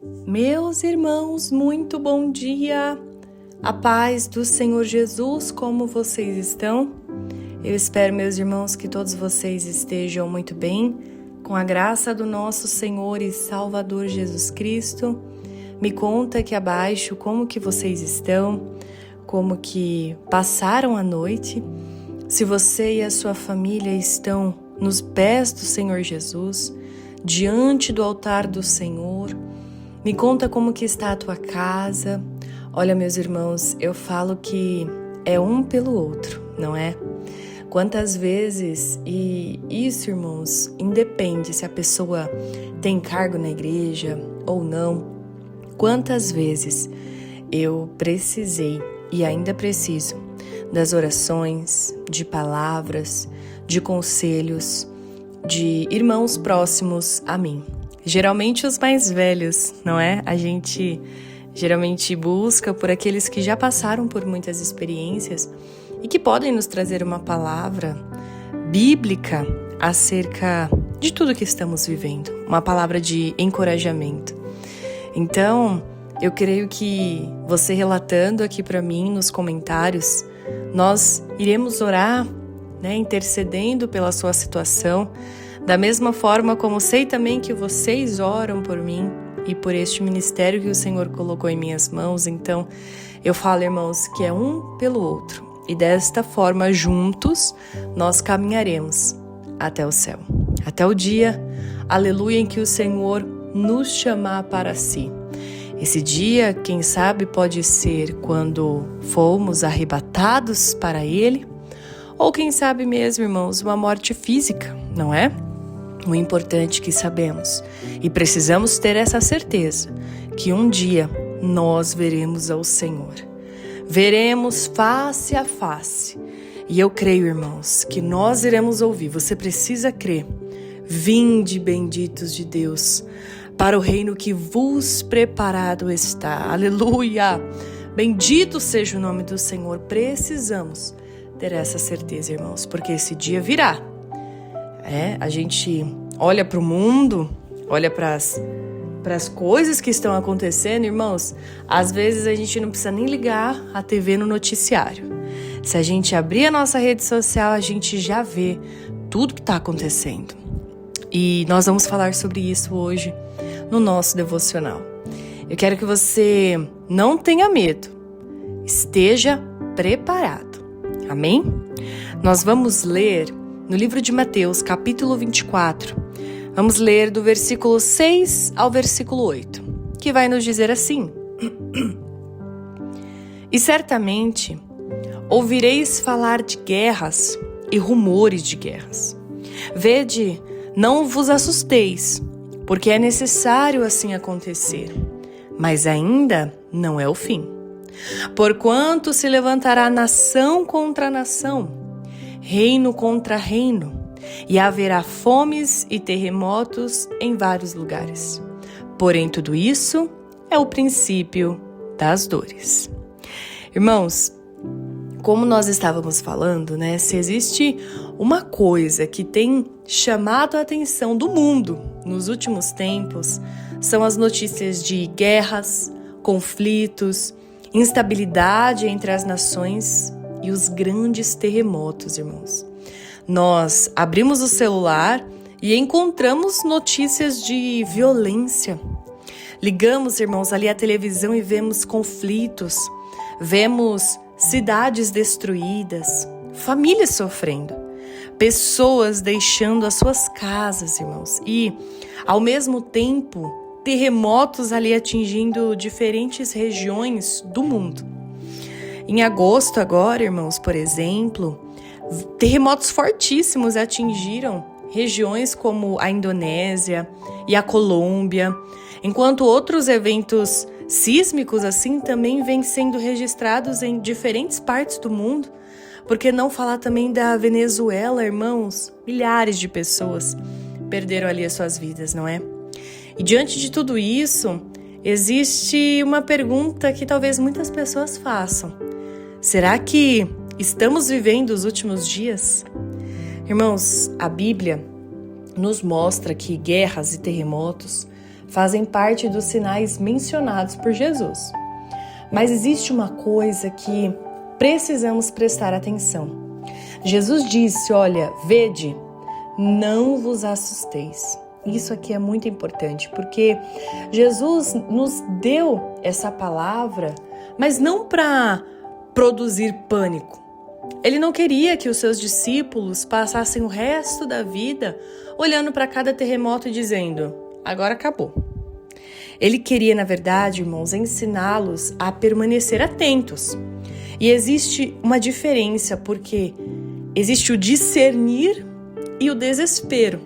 Meus irmãos, muito bom dia! A paz do Senhor Jesus, como vocês estão? Eu espero, meus irmãos, que todos vocês estejam muito bem, com a graça do nosso Senhor e Salvador Jesus Cristo. Me conta aqui abaixo como que vocês estão, como que passaram a noite, se você e a sua família estão nos pés do Senhor Jesus, diante do altar do Senhor. Me conta como que está a tua casa. Olha, meus irmãos, eu falo que é um pelo outro, não é? Quantas vezes, e isso, irmãos, independe se a pessoa tem cargo na igreja ou não, quantas vezes eu precisei e ainda preciso das orações, de palavras, de conselhos, de irmãos próximos a mim. Geralmente os mais velhos, não é? A gente geralmente busca por aqueles que já passaram por muitas experiências e que podem nos trazer uma palavra bíblica acerca de tudo que estamos vivendo, uma palavra de encorajamento. Então, eu creio que você relatando aqui para mim nos comentários, nós iremos orar, né, intercedendo pela sua situação, da mesma forma como sei também que vocês oram por mim e por este ministério que o Senhor colocou em minhas mãos. Então, eu falo, irmãos, que é um pelo outro. E desta forma, juntos, nós caminharemos até o céu. Até o dia, aleluia, em que o Senhor nos chamar para si. Esse dia, quem sabe, pode ser quando fomos arrebatados para Ele, ou quem sabe mesmo, irmãos, uma morte física, não é? O importante que sabemos e precisamos ter essa certeza que um dia nós veremos ao Senhor. Veremos face a face. E eu creio, irmãos, que nós iremos ouvir. Você precisa crer. Vinde, benditos de Deus, para o reino que vos preparado está. Aleluia! Bendito seja o nome do Senhor. Precisamos ter essa certeza, irmãos, porque esse dia virá. A gente olha para o mundo, olha para as coisas que estão acontecendo, irmãos. Às vezes a gente não precisa nem ligar a TV no noticiário. Se a gente abrir a nossa rede social, a gente já vê tudo que está acontecendo. E nós vamos falar sobre isso hoje no nosso devocional. Eu quero que você não tenha medo, esteja preparado. Amém? Nós vamos ler no livro de Mateus, capítulo 24, vamos ler do versículo 6 ao versículo 8, que vai nos dizer assim: E certamente ouvireis falar de guerras e rumores de guerras. Vede, não vos assusteis, porque é necessário assim acontecer, mas ainda não é o fim. Porquanto se levantará nação contra nação, reino contra reino, e haverá fomes e terremotos em vários lugares. Porém, tudo isso é o princípio das dores. Irmãos, como nós estávamos falando, né? Se existe uma coisa que tem chamado a atenção do mundo nos últimos tempos, são as notícias de guerras, conflitos, instabilidade entre as nações e os grandes terremotos, irmãos. Nós abrimos o celular e encontramos notícias de violência. Ligamos, irmãos, ali a televisão e vemos conflitos, vemos cidades destruídas, famílias sofrendo, pessoas deixando as suas casas, irmãos, e, ao mesmo tempo, terremotos ali atingindo diferentes regiões do mundo. Em agosto agora, irmãos, por exemplo, terremotos fortíssimos atingiram regiões como a Indonésia e a Colômbia, enquanto outros eventos sísmicos assim também vêm sendo registrados em diferentes partes do mundo. Por que não falar também da Venezuela, irmãos? Milhares de pessoas perderam ali as suas vidas, não é? E diante de tudo isso, existe uma pergunta que talvez muitas pessoas façam. Será que estamos vivendo os últimos dias? Irmãos, a Bíblia nos mostra que guerras e terremotos fazem parte dos sinais mencionados por Jesus. Mas existe uma coisa que precisamos prestar atenção. Jesus disse, olha, vede, não vos assusteis. Isso aqui é muito importante, porque Jesus nos deu essa palavra, mas não para produzir pânico. Ele não queria que os seus discípulos passassem o resto da vida olhando para cada terremoto e dizendo, agora acabou. Ele queria, na verdade, irmãos, ensiná-los a permanecer atentos. E existe uma diferença, porque existe o discernir e o desespero.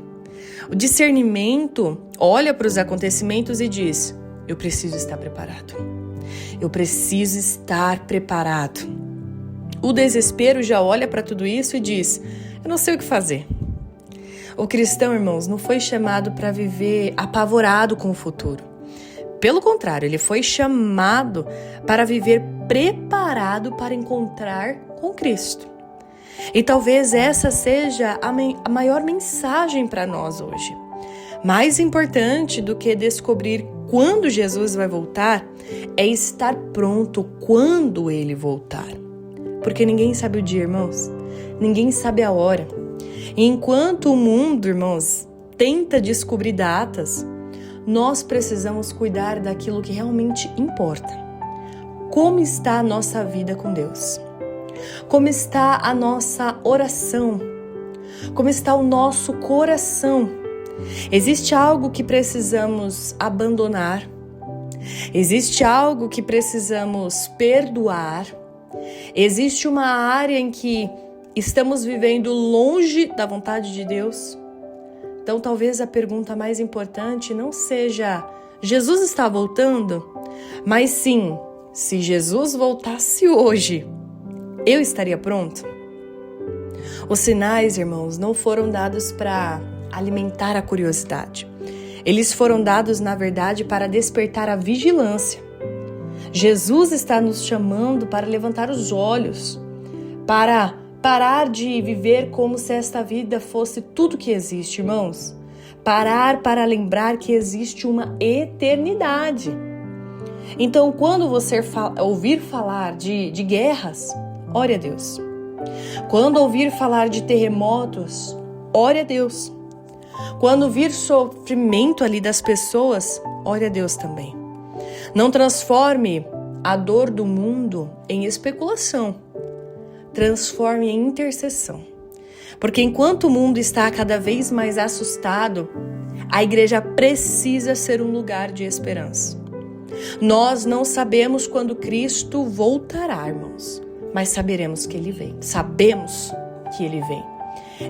O discernimento olha para os acontecimentos e diz, eu preciso estar preparado. Eu preciso estar preparado. O desespero já olha para tudo isso e diz, eu não sei o que fazer. O cristão, irmãos, não foi chamado para viver apavorado com o futuro. Pelo contrário, ele foi chamado para viver preparado para encontrar com Cristo. E talvez essa seja a maior mensagem para nós hoje. Mais importante do que descobrir quando Jesus vai voltar, é estar pronto quando ele voltar. Porque ninguém sabe o dia, irmãos. Ninguém sabe a hora. E enquanto o mundo, irmãos, tenta descobrir datas, nós precisamos cuidar daquilo que realmente importa. Como está a nossa vida com Deus? Como está a nossa oração? Como está o nosso coração? Existe algo que precisamos abandonar? Existe algo que precisamos perdoar? Existe uma área em que estamos vivendo longe da vontade de Deus? Então, talvez a pergunta mais importante não seja Jesus está voltando? Mas sim, se Jesus voltasse hoje, eu estaria pronto? Os sinais, irmãos, não foram dados para alimentar a curiosidade. Eles foram dados, na verdade, para despertar a vigilância. Jesus está nos chamando para levantar os olhos, para parar de viver como se esta vida fosse tudo que existe, irmãos. Parar para lembrar que existe uma eternidade. Então, quando você ouvir falar de guerras, ore a Deus. Quando ouvir falar de terremotos, ore a Deus. Quando vir sofrimento ali das pessoas, ore a Deus também. Não transforme a dor do mundo em especulação. Transforme em intercessão. Porque enquanto o mundo está cada vez mais assustado, a igreja precisa ser um lugar de esperança. Nós não sabemos quando Cristo voltará, irmãos, mas saberemos que Ele vem. Sabemos que Ele vem.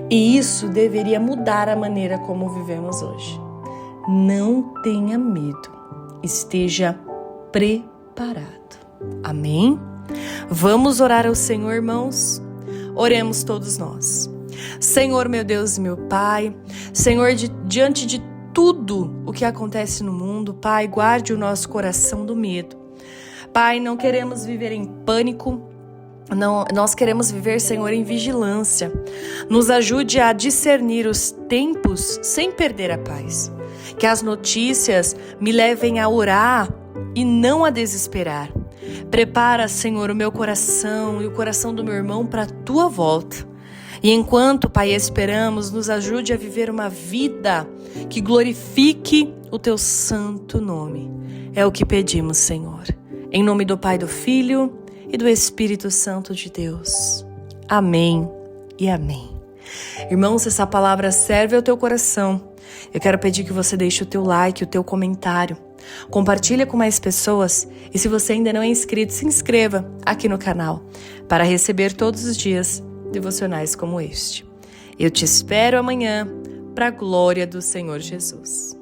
E isso deveria mudar a maneira como vivemos hoje. Não tenha medo. Esteja preparado. Amém? Vamos orar ao Senhor, irmãos? Oremos todos nós. Senhor, meu Deus e meu Pai, Senhor, diante de tudo o que acontece no mundo, Pai, guarde o nosso coração do medo. Pai, não queremos viver em pânico, não, nós queremos viver, Senhor, em vigilância. Nos ajude a discernir os tempos sem perder a paz. Que as notícias me levem a orar e não a desesperar. Prepara, Senhor, o meu coração e o coração do meu irmão para a Tua volta. E enquanto, Pai, esperamos, nos ajude a viver uma vida que glorifique o Teu santo nome. É o que pedimos, Senhor. Em nome do Pai, do Filho e do Espírito Santo de Deus. Amém e amém. Irmãos, essa palavra serve ao teu coração. Eu quero pedir que você deixe o teu like, o teu comentário. Compartilha com mais pessoas e se você ainda não é inscrito, se inscreva aqui no canal para receber todos os dias devocionais como este. Eu te espero amanhã para a glória do Senhor Jesus.